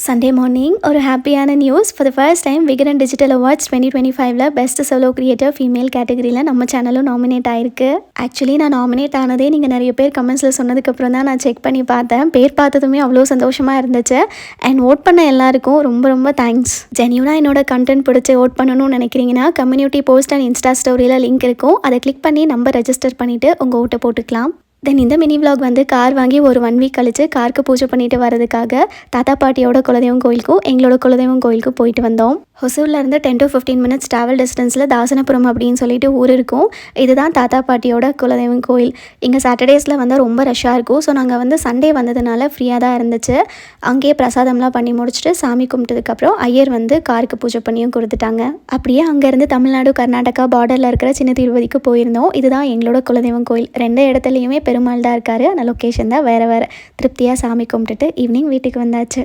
Sunday morning, ஒரு ஹாப்பியான news. For the first time Vikatan digital awards 2025ல பெஸ்ட் சோலோ கிரியேட்டர் ஃபீமேல் கேட்டகரியில் நம்ம சேனலும் நாமினேட் ஆயிருக்கு. ஆக்சுவலி நான் நாமினேட் ஆனதே நீங்கள் நிறைய பேர் கமெண்ட்ஸில் சொன்னதுக்கப்புறம் தான் நான் செக் பண்ணி பார்த்தேன். பேர் பார்த்ததுமே அவ்வளோ சந்தோஷமாக இருந்துச்சு. அண்ட் ஓட் பண்ண எல்லாருக்கும் ரொம்ப ரொம்ப தேங்க்ஸ். ஜென்யூனாக என்னோட கண்டென்ட் பிடிச்சி ஓட் பண்ணணும்னு நினைக்கிறீங்கன்னா கம்யூனிட்டி போஸ்ட் அண்ட் இன்ஸ்டா ஸ்டோரியில் லிங்க் இருக்கும். அதை கிளிக் பண்ணி நம்பர் ரெஜிஸ்டர் பண்ணிவிட்டு உங்கள் ஓட்டை போட்டுக்கலாம். தென் இந்த மினி விலாக் வந்து கார் வாங்கி ஒரு 1 வீக் கழிச்சு காருக்கு பூஜை பண்ணிட்டு வரதுக்காக தாத்தா பாட்டியோட குலதெய்வம் கோயிலுக்கும் எங்களோட குலதெய்வம் கோயிலுக்கும் போயிட்டு வந்தோம். ஹொசூர்லேருந்து 10 to 15 மினிட்ஸ் ட்ராவல் டிஸ்டன்ஸில் தாசனபுரம் அப்படின்னு சொல்லிட்டு ஊர் இருக்கும். இதுதான் தாத்தா பாட்டியோட குலதெய்வம் கோயில். இங்கே சாட்டர்டேஸில் வந்து ரொம்ப ரஷ்ஷாக இருக்கும். ஸோ நாங்கள் வந்து சண்டே வந்ததுனால ஃப்ரீயாக தான் இருந்துச்சு. அங்கேயே பிரசாதம்லாம் பண்ணி முடிச்சுட்டு சாமி கும்பிட்டதுக்கப்புறம் ஐயர் வந்து காருக்கு பூஜை பண்ணியும் கொடுத்துட்டாங்க. அப்படியே அங்கேருந்து தமிழ்நாடு கர்நாடகா பார்டரில் இருக்கிற சின்ன திருப்பதிக்கு போயிருந்தோம். இதுதான் எங்களோட குலதெய்வம் கோயில். 2 இடத்துலையுமே பெருமாள் தான் இருக்காரு. அந்த லொக்கேஷன் தான் வேறு திருப்தியாக சாமி கும்பிட்டுட்டு ஈவினிங் வீட்டுக்கு வந்தாச்சு.